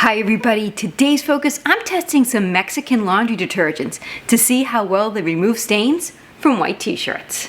Hi everybody, today's focus, I'm testing some Mexican laundry detergents to see how well they remove stains from white t-shirts.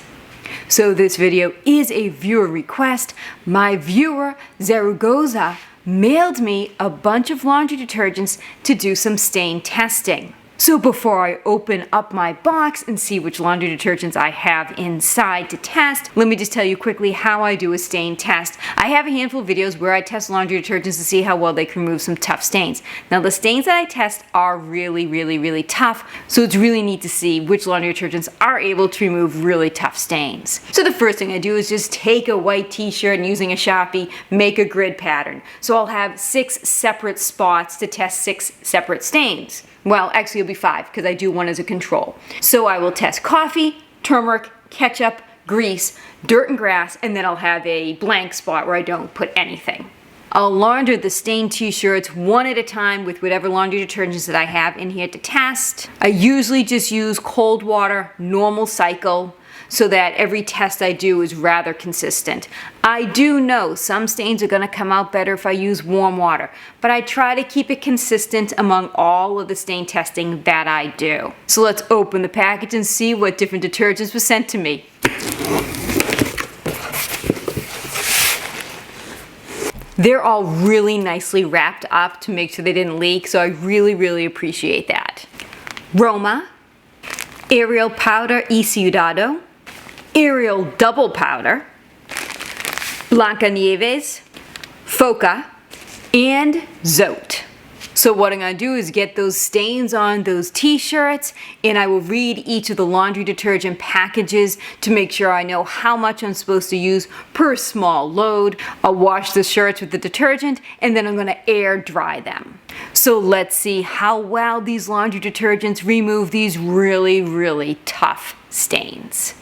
So this video is a viewer request. My viewer, Zarugoza, mailed me a bunch of laundry detergents to do some stain testing. So before I open up my box and see which laundry detergents I have inside to test, let me just tell you quickly how I do a stain test. I have a handful of videos where I test laundry detergents to see how well they can remove some tough stains. Now the stains that I test are really tough, so it's really neat to see which laundry detergents are able to remove really tough stains. So the first thing I do is just take a white t-shirt and using a Sharpie, make a grid pattern. So I'll have 6 separate spots to test 6 separate stains. Well, actually it'll be 5 because I do one as a control. So I will test coffee, turmeric, ketchup, grease, dirt and grass, and then I'll have a blank spot where I don't put anything. I'll launder the stained t-shirts one at a time with whatever laundry detergents that I have in here to test. I usually just use cold water, normal cycle, so that every test I do is rather consistent. I do know some stains are going to come out better if I use warm water, but I try to keep it consistent among all of the stain testing that I do. So let's open the package and see what different detergents were sent to me. They're all really nicely wrapped up to make sure they didn't leak, so I really appreciate that. Roma, Ariel Powder y Cuidado, Ariel Double Powder, Blanca Nieves, Foca, and Zote. So what I'm going to do is get those stains on those t-shirts, and I will read each of the laundry detergent packages to make sure I know how much I'm supposed to use per small load. I'll wash the shirts with the detergent, and then I'm going to air dry them. So let's see how well these laundry detergents remove these really tough stains.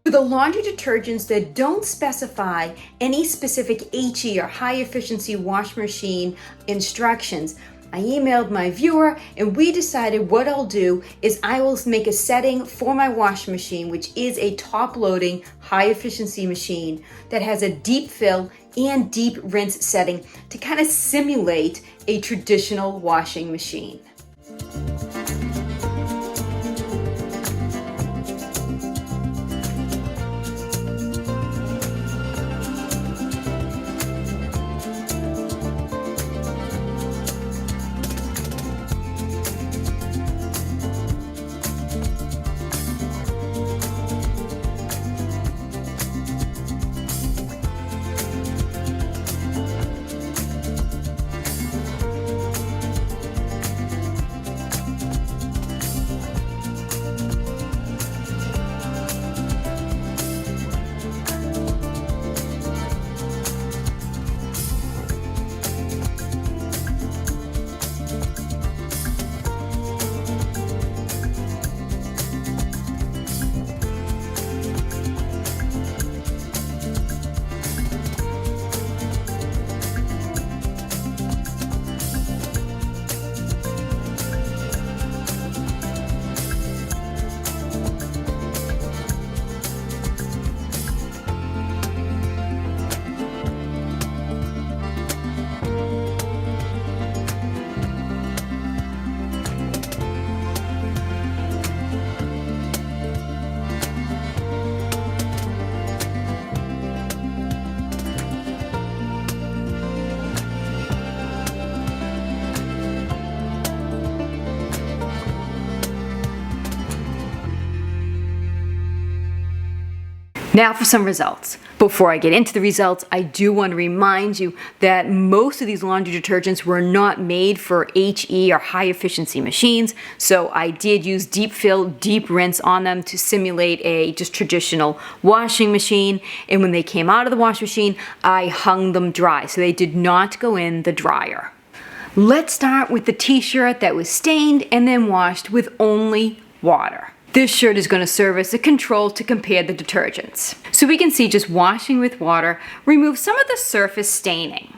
The laundry detergents that don't specify any specific HE or high efficiency wash machine instructions, I emailed my viewer and we decided what I'll do is I will make a setting for my wash machine, which is a top loading high efficiency machine that has a deep fill and deep rinse setting to kind of simulate a traditional washing machine. Now for some results. Before I get into the results, I do want to remind you that most of these laundry detergents were not made for HE or high efficiency machines, so I did use deep fill, deep rinse on them to simulate a just traditional washing machine, and when they came out of the washing machine, I hung them dry, so they did not go in the dryer. Let's start with the t-shirt that was stained and then washed with only water. This shirt is going to serve as a control to compare the detergents. So we can see just washing with water removes some of the surface staining.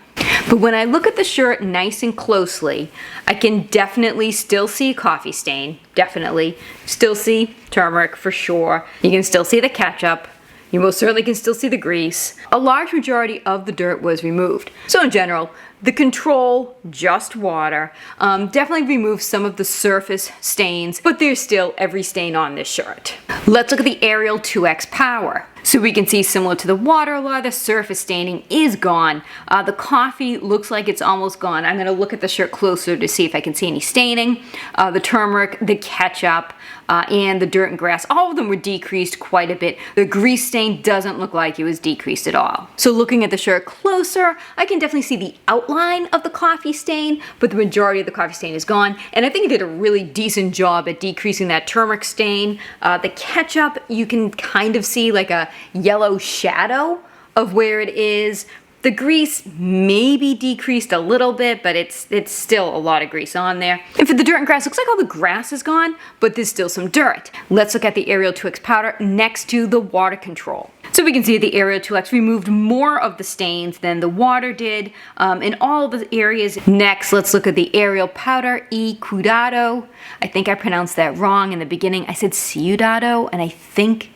But when I look at the shirt nice and closely, I can definitely still see a coffee stain. Definitely. Still see turmeric for sure. You can still see the ketchup. You most certainly can still see the grease. A large majority of the dirt was removed. So in general, the control, just water, definitely removes some of the surface stains, but there's still every stain on this shirt. Let's look at the Ariel 2X Power. So we can see, similar to the water, a lot of the surface staining is gone. The coffee looks like it's almost gone. I'm going to look at the shirt closer to see if I can see any staining. The turmeric, the ketchup, and the dirt and grass, all of them were decreased quite a bit. The grease stain doesn't look like it was decreased at all. So looking at the shirt closer, I can definitely see the outline of the coffee stain, but the majority of the coffee stain is gone. And I think it did a really decent job at decreasing that turmeric stain. The ketchup, you can kind of see like a yellow shadow of where it is. The grease maybe decreased a little bit, but it's still a lot of grease on there. And for the dirt and grass, looks like all the grass is gone, but there's still some dirt. Let's look at the Ariel 2X powder next to the water control. So we can see the Ariel 2X removed more of the stains than the water did in all the areas. Next, let's look at the Ariel Poder y Cuidado. I think I pronounced that wrong in the beginning. I said Ciudado, and I think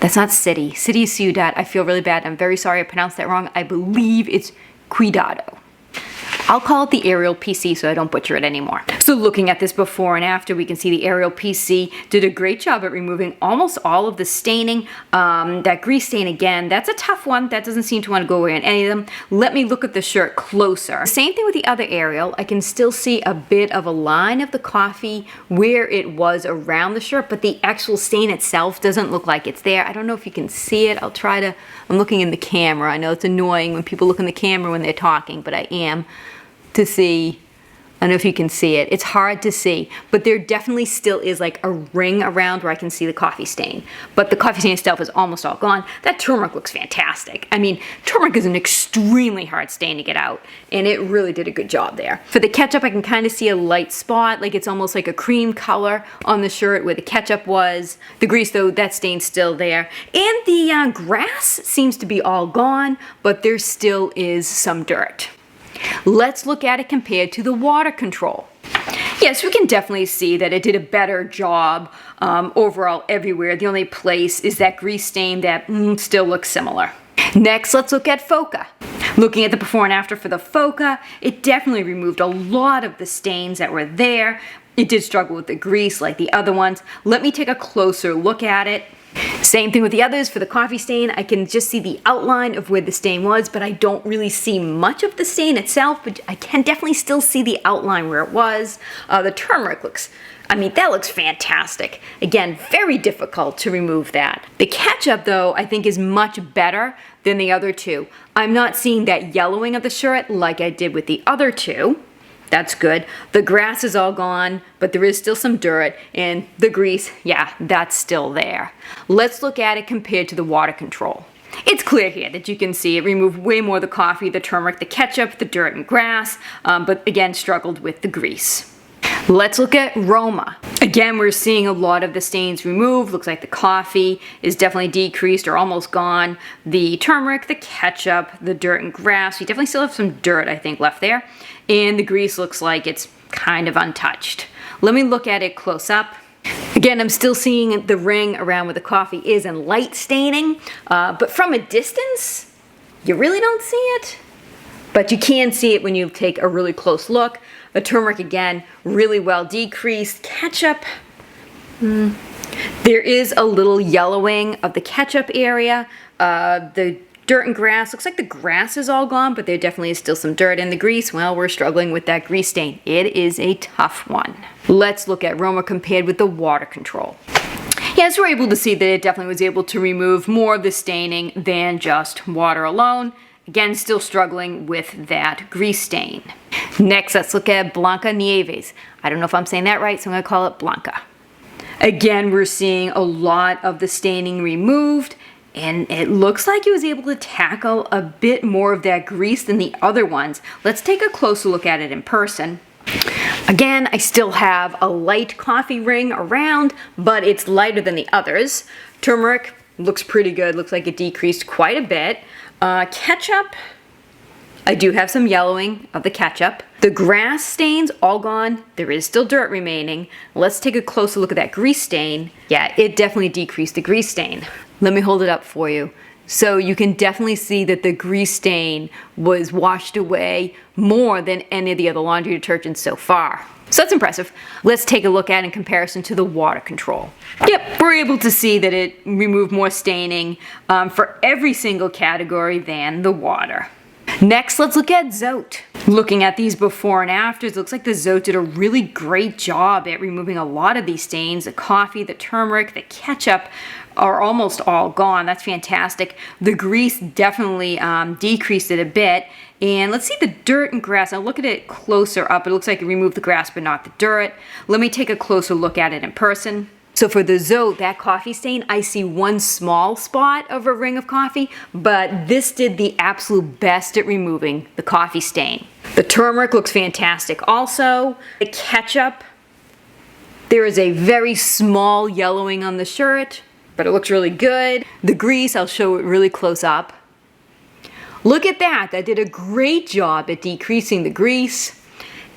that's not city. City is Ciudad. I feel really bad. I'm very sorry I pronounced that wrong. I believe it's Cuidado. I'll call it the Ariel PC so I don't butcher it anymore. So looking at this before and after, we can see the Ariel PC did a great job at removing almost all of the staining. That grease stain again, that's a tough one. That doesn't seem to want to go away on any of them. Let me look at the shirt closer. Same thing with the other Ariel. I can still see a bit of a line of the coffee where it was around the shirt, but the actual stain itself doesn't look like it's there. I don't know if you can see it. I'm looking in the camera. I know it's annoying when people look in the camera when they're talking, but I am. To see, I don't know if you can see it. It's hard to see, but there definitely still is like a ring around where I can see the coffee stain. But the coffee stain itself is almost all gone. That turmeric looks fantastic. I mean, turmeric is an extremely hard stain to get out, and it really did a good job there. For the ketchup, I can kind of see a light spot, like it's almost like a cream color on the shirt where the ketchup was. The grease, though, that stain's still there. And the grass seems to be all gone, but there still is some dirt. Let's look at it compared to the water control. Yes, we can definitely see that it did a better job overall everywhere. The only place is that grease stain that still looks similar. Next, let's look at Foca. Looking at the before and after for the Foca, it definitely removed a lot of the stains that were there. It did struggle with the grease like the other ones. Let me take a closer look at it. Same thing with the others. For the coffee stain, I can just see the outline of where the stain was, but I don't really see much of the stain itself, but I can definitely still see the outline where it was. The turmeric looks, that looks fantastic. Again, very difficult to remove that. The ketchup, though, I think is much better than the other two. I'm not seeing that yellowing of the shirt like I did with the other two. That's good. The grass is all gone, but there is still some dirt, and the grease, yeah, that's still there. Let's look at it compared to the water control. It's clear here that you can see it removed way more of the coffee, the turmeric, the ketchup, the dirt and grass, but again, struggled with the grease. Let's look at Roma. Again, we're seeing a lot of the stains removed. Looks like the coffee is definitely decreased or almost gone. The turmeric, the ketchup, the dirt and grass. We definitely still have some dirt, I think, left there. And the grease looks like it's kind of untouched. Let me look at it close up. Again, I'm still seeing the ring around where the coffee is and light staining, but from a distance, you really don't see it. But you can see it when you take a really close look. The turmeric, again, really well decreased. Ketchup, there is a little yellowing of the ketchup area. The dirt and grass, looks like the grass is all gone, but there definitely is still some dirt in the grease. Well, we're struggling with that grease stain. It is a tough one. Let's look at Roma compared with the water control. Yes, we're able to see that it definitely was able to remove more of the staining than just water alone. Again, still struggling with that grease stain. Next, let's look at Blanca Nieves. I don't know if I'm saying that right, so I'm going to call it Blanca. Again, we're seeing a lot of the staining removed, and it looks like it was able to tackle a bit more of that grease than the other ones. Let's take a closer look at it in person. Again, I still have a light coffee ring around, but it's lighter than the others. Turmeric looks pretty good. Looks like it decreased quite a bit. Ketchup, I do have some yellowing of the ketchup. The grass stains all gone. There is still dirt remaining. Let's take a closer look at that grease stain. Yeah, it definitely decreased the grease stain. Let me hold it up for you. So you can definitely see that the grease stain was washed away more than any of the other laundry detergents so far. So that's impressive. Let's take a look at it in comparison to the water control. Yep, we're able to see that it removed more staining for every single category than the water. Next, let's look at Zote. Looking at these before and afters, it looks like the Zote did a really great job at removing a lot of these stains. The coffee, the turmeric, the ketchup are almost all gone. That's fantastic. The grease definitely decreased it a bit. And let's see the dirt and grass. I'll look at it closer up. It looks like it removed the grass but not the dirt. Let me take a closer look at it in person. So for the Zote, that coffee stain, I see one small spot of a ring of coffee, but this did the absolute best at removing the coffee stain. The turmeric looks fantastic also. The ketchup, there is a very small yellowing on the shirt, but it looks really good. The grease, I'll show it really close up. Look at that, that did a great job at decreasing the grease.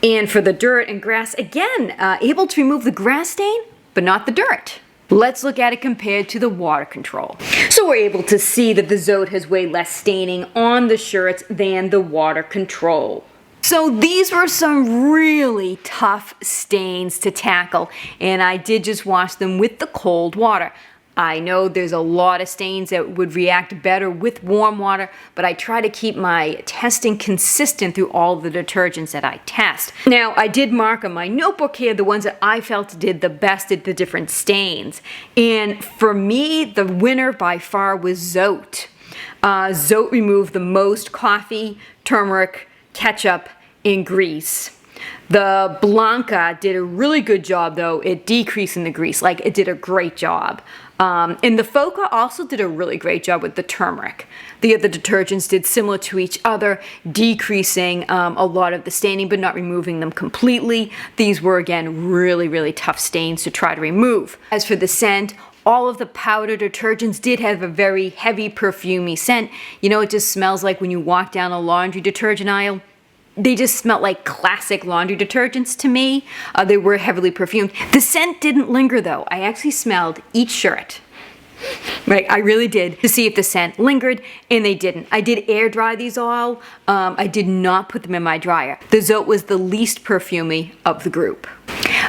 And for the dirt and grass, again, able to remove the grass stain, but not the dirt. Let's look at it compared to the water control. So we're able to see that the Zote has way less staining on the shirts than the water control. So these were some really tough stains to tackle, and I did just wash them with the cold water. I know there's a lot of stains that would react better with warm water, but I try to keep my testing consistent through all the detergents that I test. Now, I did mark on my notebook here the ones that I felt did the best at the different stains. And for me, the winner by far was Zote. Zote removed the most coffee, turmeric, ketchup, and grease. The Blanca did a really good job though at decreasing the grease, like it did a great job. And the Foca also did a really great job with the turmeric. The other detergents did similar to each other, decreasing a lot of the staining but not removing them completely. These were again really tough stains to try to remove. As for the scent, all of the powder detergents did have a very heavy perfumey scent. You know, it just smells like when you walk down a laundry detergent aisle. They just smelled like classic laundry detergents to me. They were heavily perfumed. The scent didn't linger though. I actually smelled each shirt. Right, I really did, to see if the scent lingered, and they didn't. I did air dry these all. I did not put them in my dryer. The Zote was the least perfumey of the group.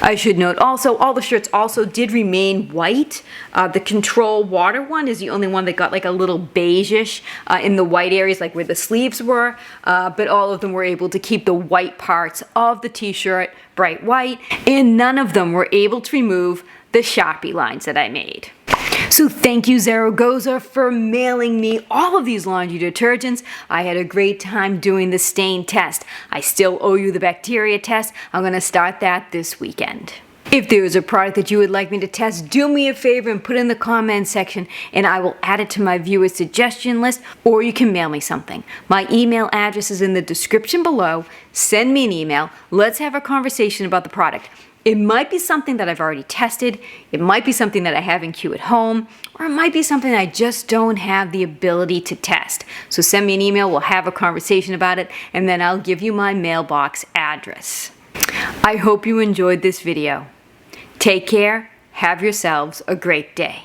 I should note also, all the shirts also did remain white. The Control Water one is the only one that got like a little beige-ish in the white areas, like where the sleeves were, but all of them were able to keep the white parts of the t-shirt bright white, and none of them were able to remove the Sharpie lines that I made. So thank you, Zarugoza, for mailing me all of these laundry detergents. I had a great time doing the stain test. I still owe you the bacteria test. I'm going to start that this weekend. If there is a product that you would like me to test, do me a favor and put it in the comments section, and I will add it to my viewer suggestion list, or you can mail me something. My email address is in the description below. Send me an email. Let's have a conversation about the product. It might be something that I've already tested, it might be something that I have in queue at home, or it might be something I just don't have the ability to test. So send me an email, we'll have a conversation about it, and then I'll give you my mailbox address. I hope you enjoyed this video. Take care, have yourselves a great day.